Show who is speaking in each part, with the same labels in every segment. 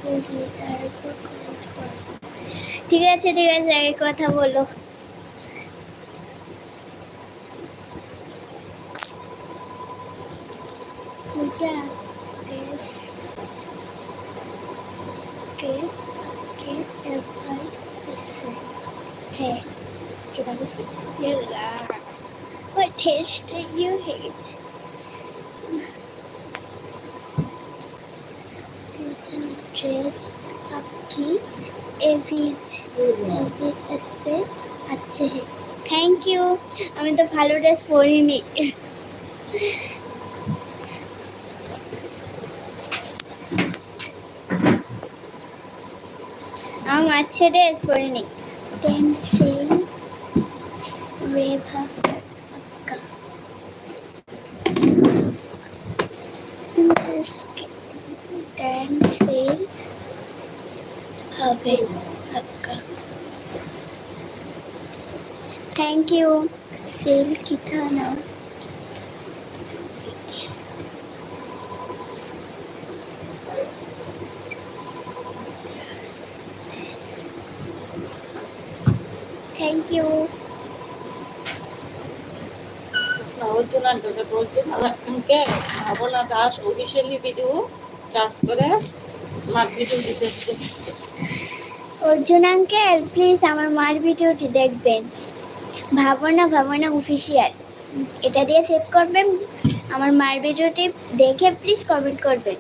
Speaker 1: করি তারপর কমেন্ট করো। ঠিক আছে আগে কথা বলো। পূজা দেশ কে কে এফআই এসে হ্যাঁ যেটা বলছি ওই টেস্ট ইউ হেট ড্রেস आपकी एविज ऐसे अच्छे हैं। Thank you. আমি তো ভালো ড্রেস পরিনি। আমি अच्छे ড্রেস পরিনি। টেন্সিল रेभा अक्का टेंसिल হবে अक्का। Thank you. सेल की था ना थैंक यू।
Speaker 2: ভাবনা দাস অফিসিয়ালি ভিডিও চার্জ করে মার ভিডিও দিতেছে।
Speaker 1: অর্জুন আঙ্কেল প্লিজ আমার মার ভিডিওটি দেখবেন। ভাবনা অফিসিয়াল এটা দিয়ে সেভ করবেন। আমার মার ভিডিওটি দেখে প্লিজ কমেন্ট করবেন।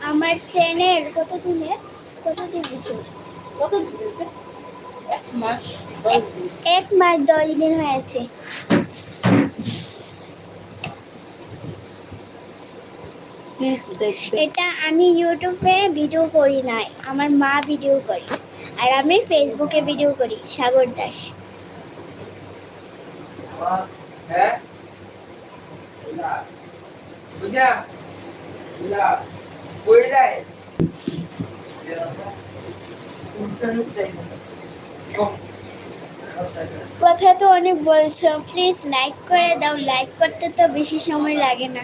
Speaker 1: আমার চ্যানেল কতদিন দিয়েছে?
Speaker 2: এক মাস
Speaker 1: 10 দিন হয়েছে। এটা আমি ইউটিউবে ভিডিও করি নাই, আমার মা ভিডিও করে, আর আমি ফেসবুকে ভিডিও করি। সাগর দাস। কথা তো অনেক বলছো, প্লিজ লাইক করে দাও। লাইক করতে তো বেশি সময় লাগে না।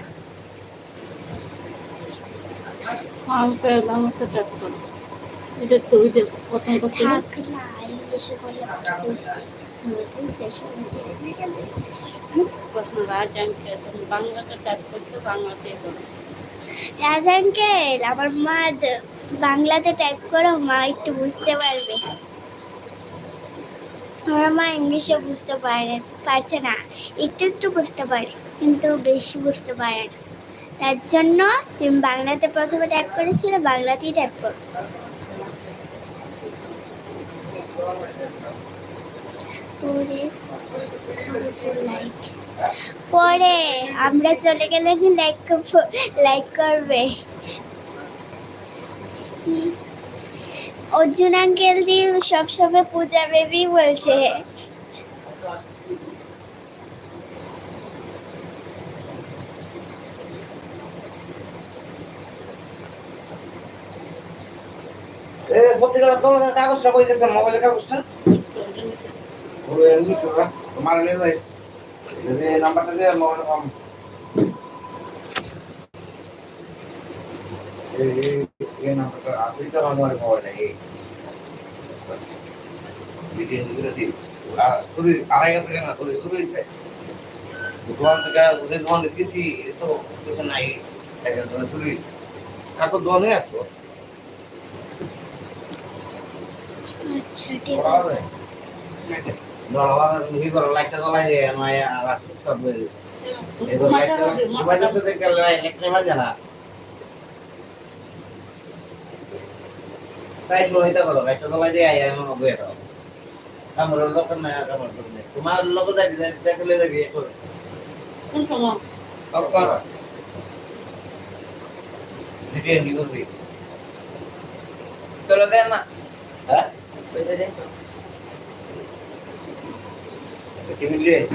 Speaker 1: রাজ আঙ্কেল আমার মা বাংলাতে টাইপ করো, মা একটু বুঝতে পারবে। আমার মা ইংলিশে বুঝতে পারছে না, একটু বুঝতে পারে কিন্তু বেশি বুঝতে পারে না। তার জন্য তুমি বাংলাতে প্রথমে টাইপ করেছিলে, বাংলাতেই টাইপ করো। পরে আমরা চলে গেলে লাইক করবে। অর্জুন আঙ্কেল দি সবসময় পূজা বেবি বলছে।
Speaker 3: কাগজটা কই গেছে? মোবাইলের কাগজটা তোমার নাম্বারটা দিয়ে মোবাইল কম এই নাম্বারটা আছে তো আমার মোবাইলে এই ডিটেইল গুলো দিয়েছি। আর শুরু আড়াই গেছে কেন করে শুরু হয়েছে দোকান থেকে যে দোকান দেখেছি তো কিছু নাই, একজন দোকান শুরু হয়েছে। কাকু দোকানে আসলো।
Speaker 1: আচ্ছা ঠিক আছে।
Speaker 3: দরবার হি করে লাইটটা জ্বলাই দিয়ে নয় আওয়াজ সব হয়ে গেছে। এগুলো লাইটটা মোবাইলের সাথে গেলে লাইট নেই জানা। তাই লোহিতা করো লাইটটা জ্বলাই দিয়ে আয় এমন হবে এটা। আমার লোক না আমার লোক নেই। তোমার লোক দেখলে যাবি করে।
Speaker 2: কোন সময়?
Speaker 3: কর। জিটিএন দিবি। চলো দেন না। হ্যাঁ? কইতে দেন তো। Give me this.